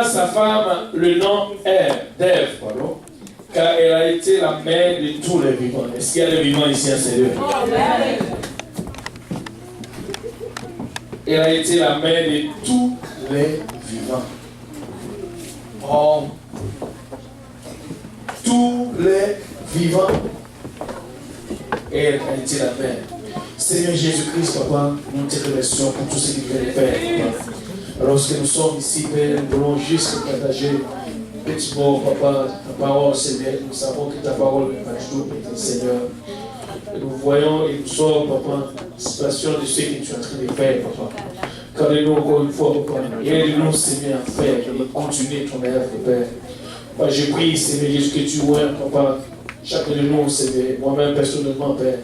donna sa femme le nom d'Ève, pardon, car elle a été la mère de tous les vivants. Est-ce qu'il y a des vivants ici à Seigneur? Elle a été la mère de tous les vivants. Oh, tous les vivants. Elle a été la mère. Seigneur Jésus-Christ, Papa, nous te remercions pour tout ce que tu viens de faire, Papa. Lorsque nous sommes ici, Père, nous voulons juste partager petit mot, Papa, ta parole, Seigneur. Nous savons que ta parole n'est pas toujours petite, Seigneur. Nous voyons et nous sommes, Papa, en situation de ce que tu es en train de faire, Papa. Gardez-nous encore une fois, Papa. Aide-nous, Seigneur, à faire et continuer ton œuvre, Père. Moi, je prie, Seigneur Jésus, que tu vois, Papa, chacun de nous, Seigneur, moi-même personnellement, Père,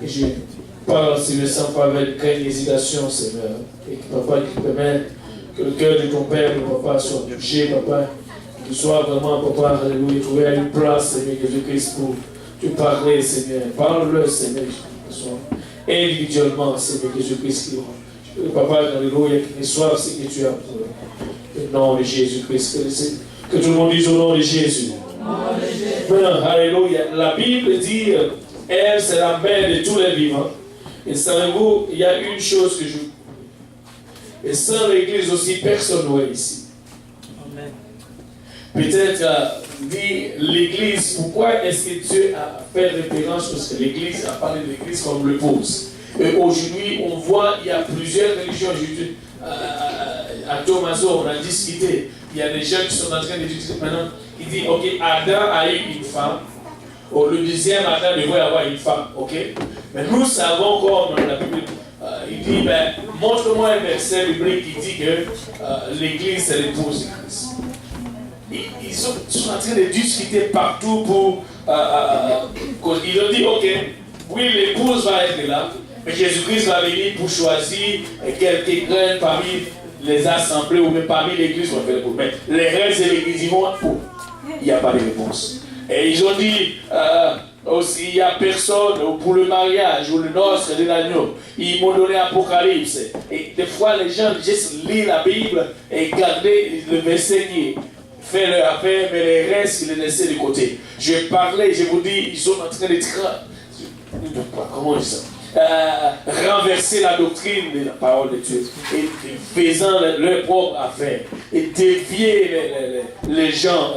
que je parle, Seigneur, sans pas avec aucune hésitation, Seigneur, et que, Papa, qui permet que le cœur de ton Père, Papa, soit touché, Papa, qu'il soit vraiment, Papa, alléluia, trouver à une place, Seigneur Jésus-Christ, pour te parler, Seigneur. Parle-le, Seigneur, individuellement, Seigneur Jésus-Christ, Papa, alléluia, qu'il reçoive ce que tu as pour le nom de Jésus-Christ. Que tout le monde dise au nom de Jésus. Maintenant, alléluia. La Bible dit, elle, c'est la mère de tous les vivants. Et savez-vous, il y a une chose que je... Et sans l'église aussi, personne n'est ici. Amen. Peut-être, dit l'église, pourquoi est-ce que Dieu a fait référence? Parce que l'église a parlé de l'église comme l'épouse. Et aujourd'hui, on voit, il y a plusieurs religions. À Thomaso, on a discuté. Il y a des gens qui sont en train de discuter maintenant. Il dit, ok, Adam a eu une femme. Oh, le deuxième Adam devrait avoir une femme. Ok? Mais nous savons comme la Bible, il dit, ben, montre-moi un verset biblique qui dit que l'église, c'est l'épouse de Christ. Ils sont en train de discuter partout pour. Ils ont dit, ok, oui, l'épouse va être là. Mais Jésus-Christ va venir pour choisir quelqu'un parmi les assemblées ou même parmi l'église. Mais les restes de l'église, ils vont pour. Il n'y a pas de réponse. Et ils ont dit, aussi, il n'y a personne pour le mariage ou le noce de l'agneau. Ils m'ont donné Apocalypse. Et des fois, les gens juste lisent la Bible et gardent le verset qui fait leur affaire, mais les restes, ils les laissent de côté. Je parlais, je vous dis, ils sont en train de comment dire ça? Renverser la doctrine de la parole de Dieu et faisant leur propre affaire et dévier les gens.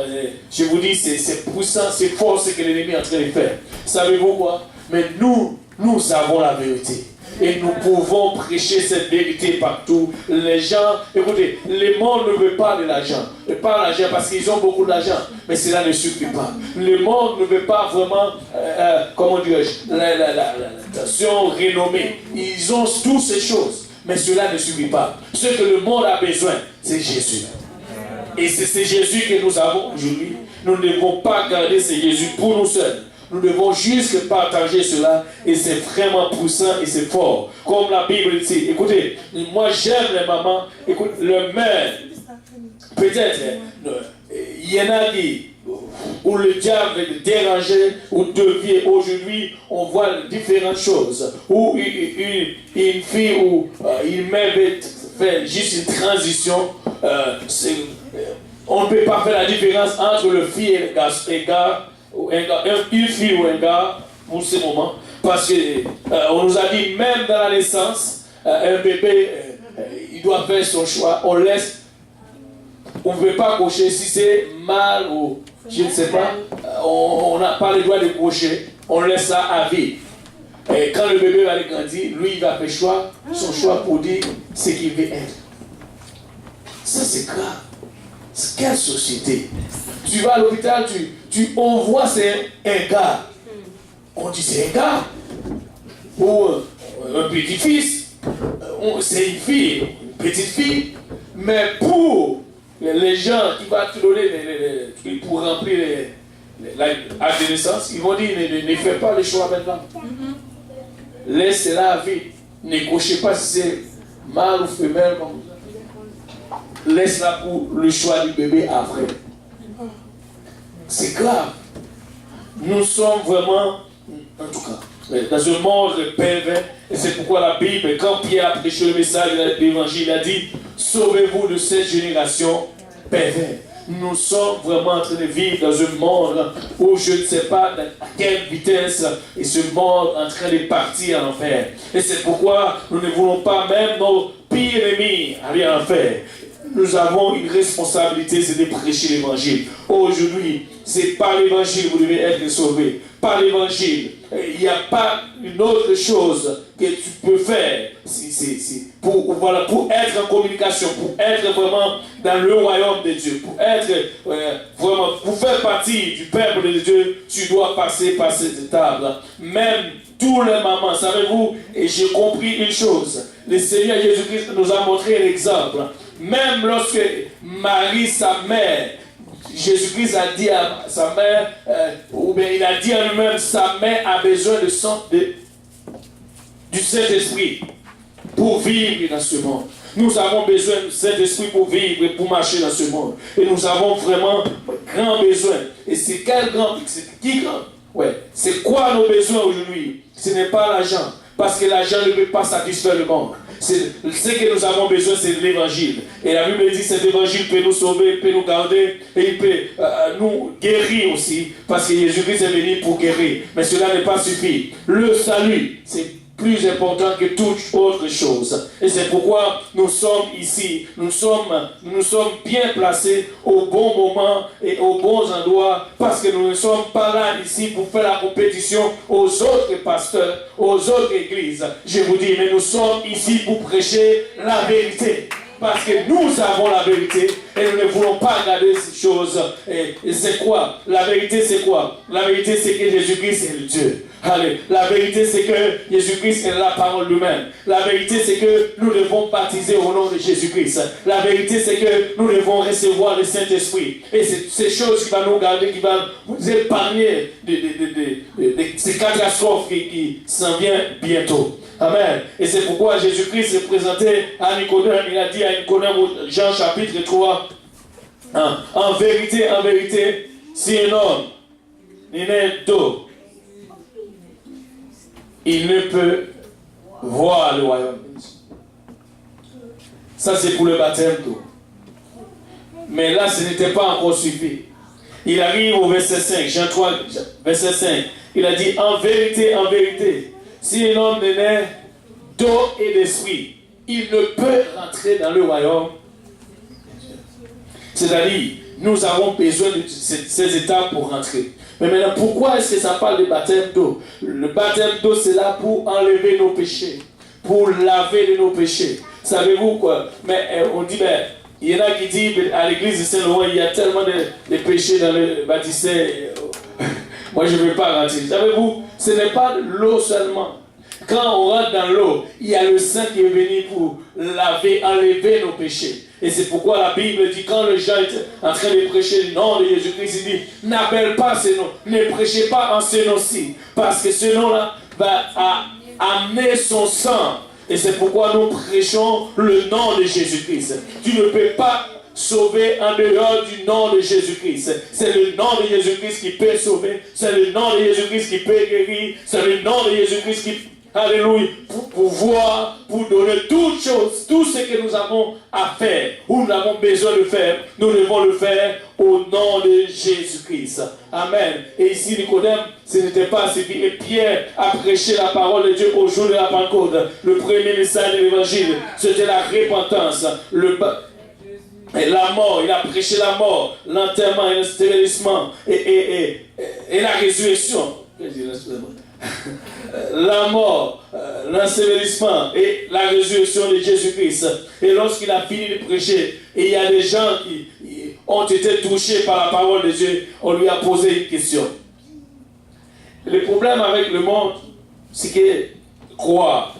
Je vous dis, c'est puissant, c'est fort ce que l'ennemi est en train de faire. Savez-vous quoi? Mais nous avons la vérité. Et nous pouvons prêcher cette vérité partout. Les gens, écoutez, le monde ne veut pas de l'argent. Pas l'argent parce qu'ils ont beaucoup d'argent. Mais cela ne suffit pas. Le monde ne veut pas vraiment, comment dirais-je, l'attention renommée. Ils ont toutes ces choses. Mais cela ne suffit pas. Ce que le monde a besoin, c'est Jésus. Et c'est Jésus que nous avons aujourd'hui. Nous ne devons pas garder ce Jésus pour nous seuls. Nous devons juste partager cela et c'est vraiment puissant et c'est fort. Comme la Bible dit. Écoutez, moi j'aime les mamans. Écoute, le mère, peut-être, il y en a qui, où le diable est dérangé ou dévié. Aujourd'hui, on voit différentes choses. Où une fille ou une mère fait juste une transition. On ne peut pas faire la différence entre le fille et le gars. Une fille ou un gars pour ce moment, parce qu'on nous a dit même dans la naissance, un bébé il doit faire son choix. On laisse, on ne veut pas cocher si c'est mal ou je ne sais pas, on n'a pas le droit de cocher, on laisse ça à vie. Et quand le bébé va grandir, lui il va faire son choix pour dire ce qu'il veut être. Ça c'est grave. Quelle société? Tu vas à l'hôpital, on voit c'est un gars. On dit c'est un gars. Ou un petit-fils. C'est une fille, une petite fille. Mais pour les gens qui vont te donner pour remplir l'acte de naissance, ils vont dire ne fais pas le choix maintenant. Laissez-la à vie. Ne cochez pas si c'est mâle ou femelle. Laisse-la pour le choix du bébé après. C'est grave. Nous sommes vraiment, en tout cas, dans un monde pervers. Et c'est pourquoi la Bible, quand Pierre a prêché le message de l'évangile, il a dit, sauvez-vous de cette génération pervers. Nous sommes vraiment en train de vivre dans un monde où je ne sais pas à quelle vitesse et ce monde est en train de partir en enfer. Et c'est pourquoi nous ne voulons pas même nos pires ennemis aller en enfer. Nous avons une responsabilité, c'est de prêcher l'évangile. Aujourd'hui, c'est par l'évangile que vous devez être sauvés. Par l'évangile. Il n'y a pas une autre chose que tu peux faire pour être en communication, pour être vraiment dans le royaume de Dieu, pour être vraiment, pour faire partie du peuple de Dieu, tu dois passer par cette étape. Même tous les mamans, savez-vous, et j'ai compris une chose, le Seigneur Jésus-Christ nous a montré un exemple. Même lorsque Marie, sa mère, Jésus-Christ a dit à sa mère, ou bien il a dit à lui-même, sa mère a besoin du Saint-Esprit pour vivre dans ce monde. Nous avons besoin du Saint-Esprit pour vivre et pour marcher dans ce monde. Et nous avons vraiment grand besoin. Et c'est quel grand? C'est qui grand? Ouais. C'est quoi nos besoins aujourd'hui? Ce n'est pas l'argent. Parce que l'argent ne peut pas satisfaire le monde. Ce que nous avons besoin, c'est de l'évangile. Et la Bible dit que cet évangile peut nous sauver, peut nous garder, et il peut nous guérir aussi. Parce que Jésus-Christ est venu pour guérir. Mais cela n'est pas suffi. Le salut, c'est plus important que toute autre chose. Et c'est pourquoi nous sommes ici. Nous sommes bien placés au bon moment et aux bons endroits, parce que nous ne sommes pas là ici pour faire la compétition aux autres pasteurs, aux autres églises. Je vous dis, mais nous sommes ici pour prêcher la vérité. Parce que nous avons la vérité et nous ne voulons pas regarder ces choses. Et c'est quoi? La vérité, c'est quoi? La vérité, c'est que Jésus-Christ est le Dieu. Allez, la vérité, c'est que Jésus-Christ est la parole lui-même. La vérité, c'est que nous devons baptiser au nom de Jésus-Christ. La vérité, c'est que nous devons recevoir le Saint-Esprit. Et c'est ces choses qui vont nous garder, qui vont nous épargner de ces catastrophes qui s'en viennent bientôt. Amen. Et c'est pourquoi Jésus-Christ s'est présenté à Nicodème. Il a dit à Nicodème, Jean chapitre 3, en vérité, si un homme n'est né d'eau, il ne peut voir le royaume de Dieu. Ça, c'est pour le baptême d'eau. Mais là, ce n'était pas encore suffi. Il arrive au verset 5, Jean 3, verset 5. Il a dit, en vérité, si un homme est né d'eau et d'esprit, il ne peut rentrer dans le royaume. C'est-à-dire, nous avons besoin de ces étapes pour rentrer. Mais maintenant, pourquoi est-ce que ça parle de baptême d'eau? Le baptême d'eau, c'est là pour enlever nos péchés, pour laver de nos péchés. Savez-vous quoi? Mais on dit, il y en a qui disent, à l'église de Saint-Laurent, il y a tellement de péchés dans le baptistère. Moi, je ne veux pas rentrer. Savez-vous, ce n'est pas l'eau seulement. Quand on rentre dans l'eau, il y a le sang qui est venu pour laver, enlever nos péchés. Et c'est pourquoi la Bible dit, quand les gens étaient en train de prêcher le nom de Jésus-Christ, il dit, n'appelle pas ce nom, ne prêchez pas en ce nom-ci, parce que ce nom-là va amener son sang. Et c'est pourquoi nous prêchons le nom de Jésus-Christ. Tu ne peux pas sauver en dehors du nom de Jésus-Christ. C'est le nom de Jésus-Christ qui peut sauver, c'est le nom de Jésus-Christ qui peut guérir, c'est le nom de Jésus-Christ qui... Alléluia, pour pouvoir, pour donner toutes choses, tout ce que nous avons à faire, ou nous avons besoin de faire, nous devons le faire au nom de Jésus-Christ. Amen. Et ici, Nicodème, ce n'était pas suffi. Et Pierre a prêché la parole de Dieu au jour de la Pentecôte. Le premier message de l'évangile, c'était la repentance, et la mort. Il a prêché la mort, l'enterrement et l'ensevelissement et la résurrection. La mort, l'ensevelissement et la résurrection de Jésus-Christ. Et lorsqu'il a fini de prêcher, et il y a des gens qui ont été touchés par la parole de Dieu, on lui a posé une question. Le problème avec le monde, c'est que croire.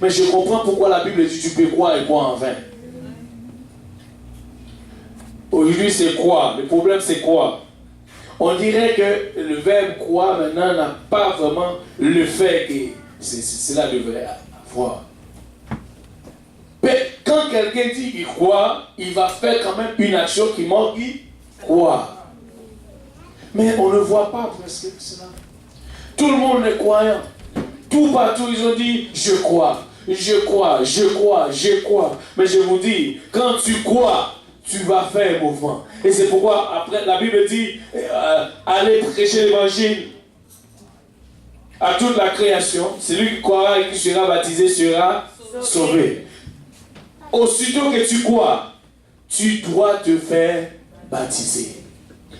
Mais je comprends pourquoi la Bible dit tu peux croire et croire en vain. Aujourd'hui, c'est croire. Le problème, c'est croire. On dirait que le verbe croire maintenant n'a pas vraiment le fait que cela devrait avoir. Mais quand quelqu'un dit qu'il croit, il va faire quand même une action qui manque qu'il croit. Mais on ne voit pas presque cela. Tout le monde est croyant. Tout partout, ils ont dit je crois. Je crois, je crois, je crois. Mais je vous dis, quand tu crois, tu vas faire un mouvement. Et c'est pourquoi, après, la Bible dit, allez prêcher l'évangile à toute la création. Celui qui croira et qui sera baptisé sera sauvé. Aussitôt que tu crois, tu dois te faire baptiser.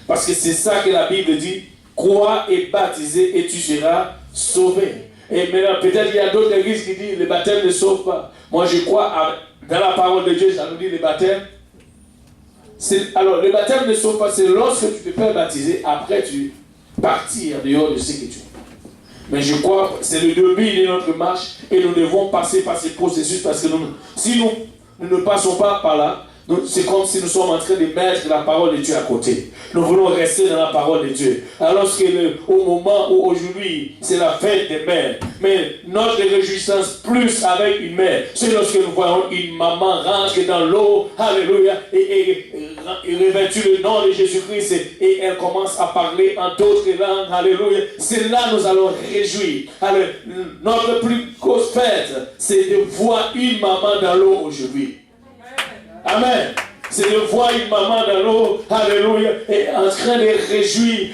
Parce que c'est ça que la Bible dit, crois et baptiser et tu seras sauvé. Et maintenant, peut-être il y a d'autres églises qui disent le baptême ne sauve pas. Moi, je crois dans la parole de Dieu, ça nous dit le baptême. Alors, le baptême ne sauve pas, c'est lorsque tu te fais baptiser, après tu partir en dehors de ce que tu fais. Mais je crois que c'est le début de notre marche et nous devons passer par ces processus parce que si nous ne passons pas par là, c'est comme si nous sommes en train de mettre la parole de Dieu à côté. Nous voulons rester dans la parole de Dieu. Alors au moment où aujourd'hui c'est la fête des mères, mais notre réjouissance plus avec une mère, c'est lorsque nous voyons une maman rentrer dans l'eau, alléluia, et revêtue le nom de Jésus-Christ et elle commence à parler en d'autres langues, alléluia. C'est là que nous allons réjouir. Alors, notre plus grosse fête, c'est de voir une maman dans l'eau aujourd'hui. Amen. C'est de voir une maman dans l'eau, alléluia, et en train de réjouir,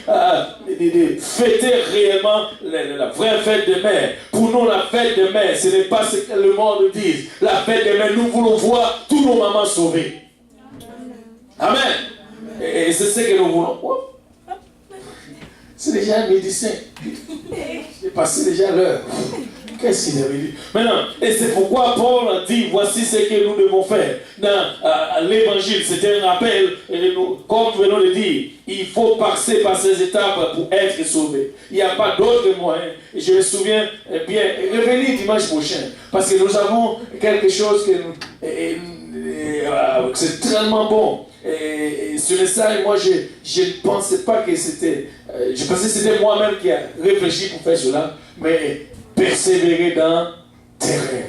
de fêter réellement la vraie fête des mères. Pour nous, la fête des mères, ce n'est pas ce que le monde dit. La fête des mères, nous voulons voir tous nos mamans sauvées. Amen. Et c'est ce que nous voulons. C'est déjà un médecin. J'ai passé déjà l'heure. Qu'est-ce qu'il avait dit? Maintenant, et c'est pourquoi Paul a dit, voici ce que nous devons faire. Dans l'évangile, c'était un rappel, comme nous venons de dire, il faut passer par ces étapes pour être sauvé. Il n'y a pas d'autre moyen. Et je me souviens bien, revenez dimanche prochain, parce que nous avons quelque chose que c'est tellement bon. Et ce message, moi, je ne pensais pas que c'était... je pensais que c'était moi-même qui a réfléchi pour faire cela, mais persévérer dans terrain.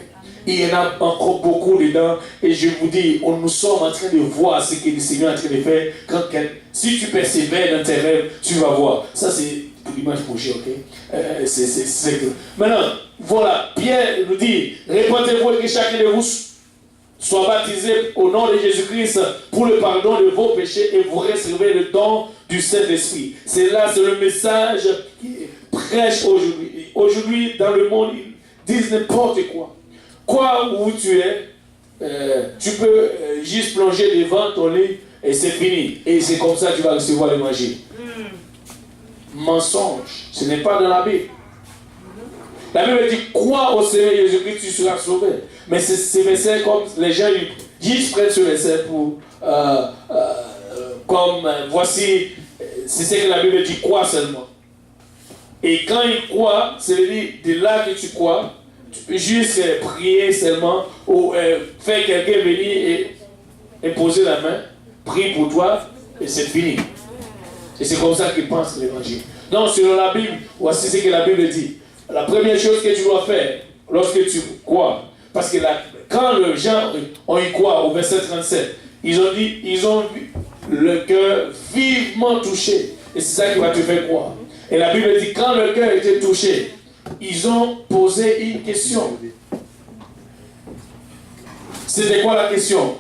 Il y en a encore beaucoup dedans, et je vous dis, nous sommes en train de voir ce que le Seigneur est en train de faire. Si tu persévères dans tes rêves, tu vas voir. Ça, c'est pour l'image prochaine, ok? Maintenant, voilà, Pierre nous dit, répandez-vous et que chacun de vous soit baptisé au nom de Jésus-Christ pour le pardon de vos péchés et vous recevrez le don du Saint-Esprit. C'est le message qui prêche aujourd'hui. Aujourd'hui, dans le monde, ils disent n'importe quoi. Quoi où tu es, tu peux juste plonger devant ton lit et c'est fini. Et c'est comme ça que tu vas recevoir l'évangile. Mensonge, ce n'est pas dans la Bible. La Bible dit, crois au Seigneur Jésus-Christ, tu seras sauvé. Mais ces versets, comme les gens ils prennent ce verset pour, voici, c'est ce que la Bible dit, crois seulement. Et quand il croit, c'est de là que tu crois, tu peux juste prier seulement ou faire quelqu'un venir et poser la main, prie pour toi et c'est fini. Et c'est comme ça qu'ils pensent l'évangile. Donc, selon la Bible, voici ce que la Bible dit. La première chose que tu dois faire lorsque tu crois, parce que quand les gens ont y croit au verset 37, ils ont dit, ils ont vu le cœur vivement touché. Et c'est ça qui va te faire croire. Et la Bible dit, quand le cœur était touché, ils ont posé une question. C'était quoi la question?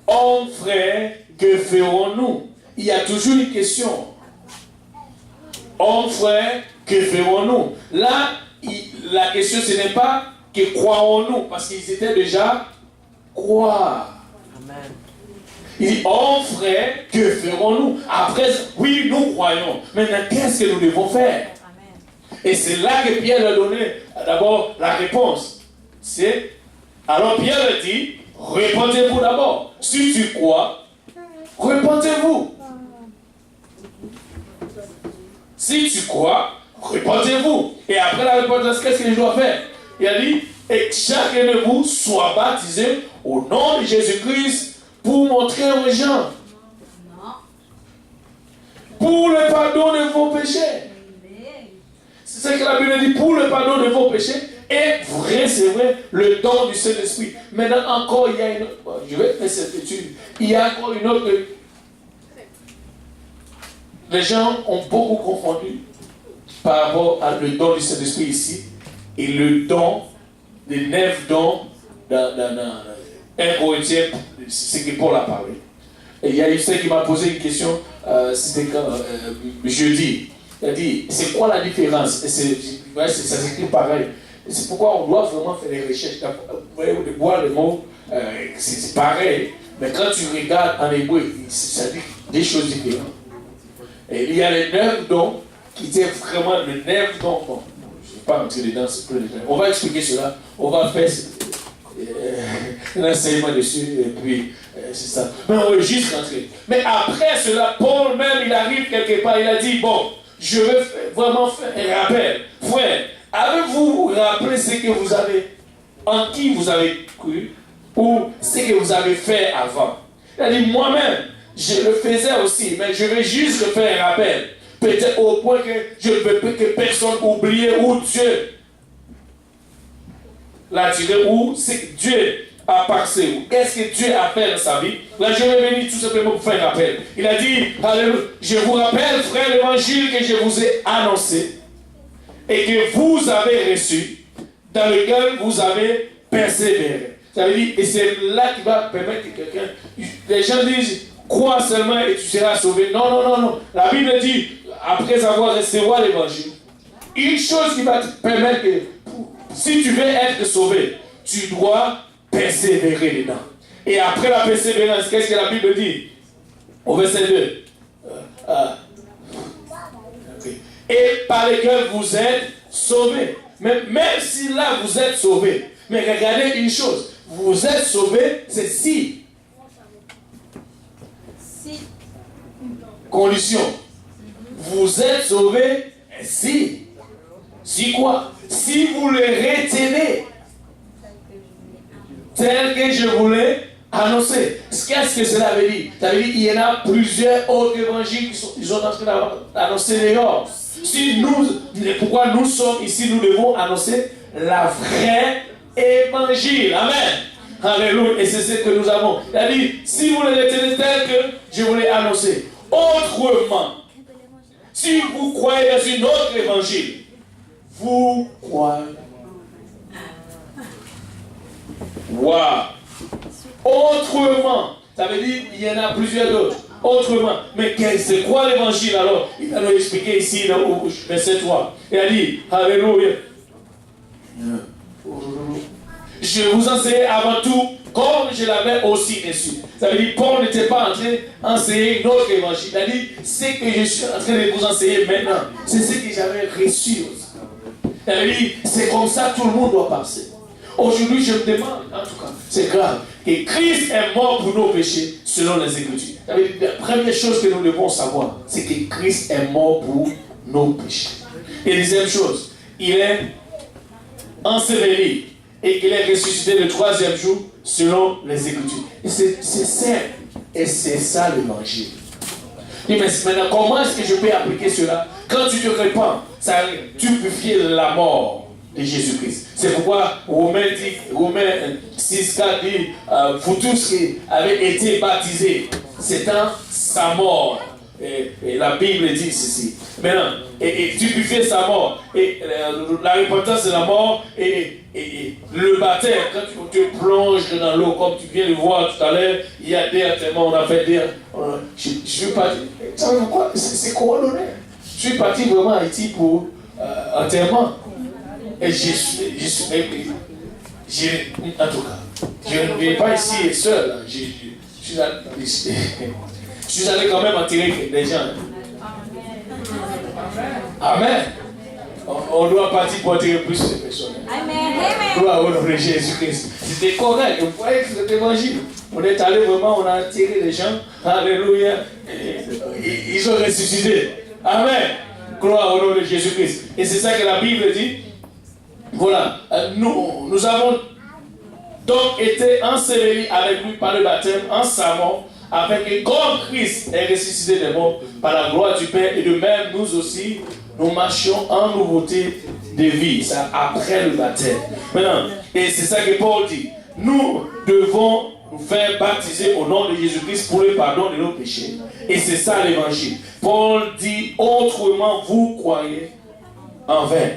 Hommes, frères, que ferons-nous? Il y a toujours une question. Hommes, frères, que ferons-nous? Là, la question, ce n'est pas que croirons-nous, parce qu'ils étaient déjà croire. Amen. Il dit, oh frère, que ferons-nous? Après, oui, nous croyons. Maintenant, qu'est-ce que nous devons faire? Amen. Et c'est là que Pierre leur donnait d'abord la réponse. Alors Pierre leur dit, répondez-vous d'abord. Si tu crois, répondez-vous. Si tu crois, répondez-vous. Et après la réponse, qu'est-ce que je dois faire? Il a dit, et chacun de vous soit baptisé au nom de Jésus-Christ pour montrer aux gens. Pour le pardon de vos péchés. C'est ce que la Bible dit, pour le pardon de vos péchés. Et vous recevrez le don du Saint-Esprit. Maintenant encore, il y a une autre. Je vais faire cette étude. Il y a encore une autre. Les gens ont beaucoup confondu par rapport à le don du Saint-Esprit ici et le don, les 9 dons dans 1 Corinthiens, c'est ce que Paul a parlé. Et il y a une qui m'a posé une question, c'était quand jeudi. Il a dit, c'est quoi la différence? Ça s'écrit pareil. C'est pourquoi on doit vraiment faire des recherches. Vous voyez, voir les mots, c'est pareil. Mais quand tu regardes en hébreu, ça dit des choses différentes. Et il y a les 9 dons qui étaient vraiment les 9 dons. Bon, je ne vais pas rentrer dedans, c'est plus détail. On va expliquer cela. On va faire un enseignement dessus. Et puis, c'est ça. Mais on va juste rentrer. Mais après cela, Paul même, il arrive quelque part. Il a dit, bon, je veux vraiment faire un rappel. Frère, avez-vous rappelé ce que vous avez, en qui vous avez cru, ou ce que vous avez fait avant? Il a dit, moi-même, je le faisais aussi, mais je vais juste faire un rappel. Peut-être au point que je ne veux plus que personne oublie où Dieu l'a tiré, où c'est que Dieu a passé, ou qu'est-ce que Dieu a fait dans sa vie. Là, je vais venir tout simplement pour faire un rappel. Il a dit, alléluia, je vous rappelle, frère, l'évangile que je vous ai annoncé et que vous avez reçu, dans lequel vous avez persévéré. Ça veut dire, et c'est là qui va permettre que quelqu'un, les gens disent, crois seulement et tu seras sauvé. Non, non, non, non. La Bible dit, après avoir reçu l'évangile, une chose qui va te permettre que, si tu veux être sauvé, tu dois persévérer dedans. Et après la persévérance, qu'est-ce que la Bible dit? Au verset 2. Et par lesquels vous êtes sauvés. Même si là vous êtes sauvés. Mais regardez une chose. Vous êtes sauvés, c'est si. Condition. Vous êtes sauvés, si. Si quoi? Si vous le retenez. Tel que je vous l'ai annoncé. Qu'est-ce que cela veut dire? Ça veut dire qu'il y en a plusieurs autres évangiles qui sont en train d'annoncer dehors. Si nous, pourquoi nous sommes ici, nous devons annoncer la vraie évangile. Amen. Alléluia. Et c'est ce que nous avons. Il a dit, si vous le retenez tel que je vous l'ai annoncé. Autrement, si vous croyez dans une autre évangile, vous croyez. Wow. Autrement, ça veut dire qu'il y en a plusieurs d'autres. Autrement. Mais c'est quoi l'évangile alors? Il va nous expliquer ici dans le verset 3. Il a dit, alléluia. Je vous enseigne avant tout comme je l'avais aussi reçu. Ça veut dire Paul n'était pas en train d'enseigner notre évangile. Il a dit, ce que je suis en train de vous enseigner maintenant, c'est ce que j'avais reçu aussi. Il a dit, c'est comme ça que tout le monde doit penser. Aujourd'hui, je me demande, en tout cas, c'est grave, que Christ est mort pour nos péchés selon les Écritures. Ça veut dire, la première chose que nous devons savoir, c'est que Christ est mort pour nos péchés. Et deuxième chose, il est enseveli et qu'il est ressuscité le 3e jour selon les Écritures. Et c'est simple. Et c'est ça l'évangile. Mais maintenant, comment est-ce que je peux appliquer cela? Quand tu te répands, tu purifies la mort de Jésus-Christ. C'est pourquoi Romains 6,4 dit, vous tous qui avez été baptisés, c'est dans sa mort. Et la Bible dit ceci. Maintenant, et tu purifies sa mort. Et la repentance c'est la mort. Et le baptême, quand tu te plonges dans l'eau, comme tu viens de voir tout à l'heure, il y a des enterrements, on a fait des. Je suis parti. C'est coordonné. Je suis parti vraiment à Haïti pour enterrement. Et en tout cas, je ne viens pas ici seul. Je suis allé quand même enterrer des gens. Amen. On doit partir pour enterrer plus de personnes. Amen. Gloire au nom de Jésus-Christ. C'était correct. Vous voyez que c'est l'évangile. On est allé vraiment, on a enterré les gens. Alléluia. Ils ont ressuscité. Amen. Gloire au nom de Jésus-Christ. Et c'est ça que la Bible dit. Voilà. Nous avons donc été ensevelis avec lui par le baptême en sa mort, afin que comme Christ est ressuscité des morts par la gloire du Père, et de même nous aussi, nous marchions en nouveauté de vie. Ça après le baptême. Maintenant, et c'est ça que Paul dit. Nous devons nous faire baptiser au nom de Jésus-Christ pour le pardon de nos péchés. Et c'est ça l'évangile. Paul dit, autrement vous croyez en vain.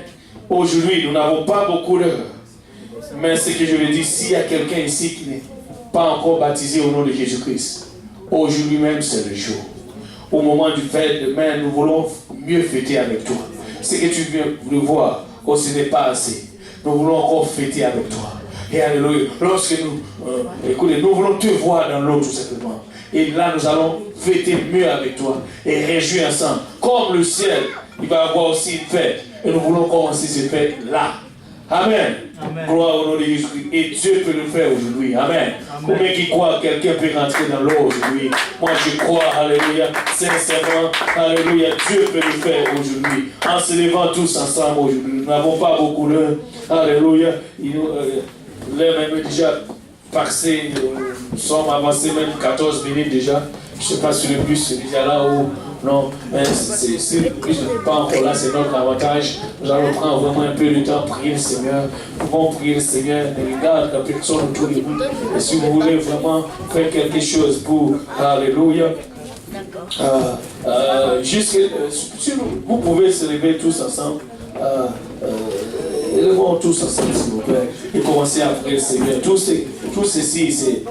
Aujourd'hui, nous n'avons pas beaucoup d'heures. Mais ce que je veux dire, s'il y a quelqu'un ici qui n'est pas encore baptisé au nom de Jésus-Christ, Aujourd'hui même, c'est le jour. Au moment du fête, demain, nous voulons mieux fêter avec toi. Ce que tu viens de voir, ce n'est pas assez. Nous voulons encore fêter avec toi. Et alléluia. Lorsque écoutez, nous voulons te voir dans l'eau tout simplement. Et là, nous allons fêter mieux avec toi et réjouir ensemble. Comme le ciel, il va y avoir aussi une fête. Et nous voulons commencer cette fête là. Amen. Amen. Gloire au nom de Jésus-Christ. Et Dieu peut le faire aujourd'hui. Amen. Combien qui croit quelqu'un peut rentrer dans l'eau aujourd'hui? Moi je crois, alléluia, sincèrement, alléluia, Dieu peut le faire aujourd'hui. En se levant tous ensemble aujourd'hui. Nous n'avons pas beaucoup d'heures. Alléluia. L'heure même est déjà passée. Nous sommes avancés même 14 minutes déjà. Je ne sais pas si le bus est déjà là ou non, mais si le bus n'est pas encore là, c'est notre avantage. Nous allons prendre vraiment un peu de temps pour prier le Seigneur. Nous pouvons prier le Seigneur, ne regarde la personne autour de vous. Et si vous voulez vraiment faire quelque chose pour, alléluia, juste, si vous pouvez se lever tous ensemble. Élevons tous ensemble, s'il vous plaît, et commencer à prier le Seigneur. Tout ceci, c'est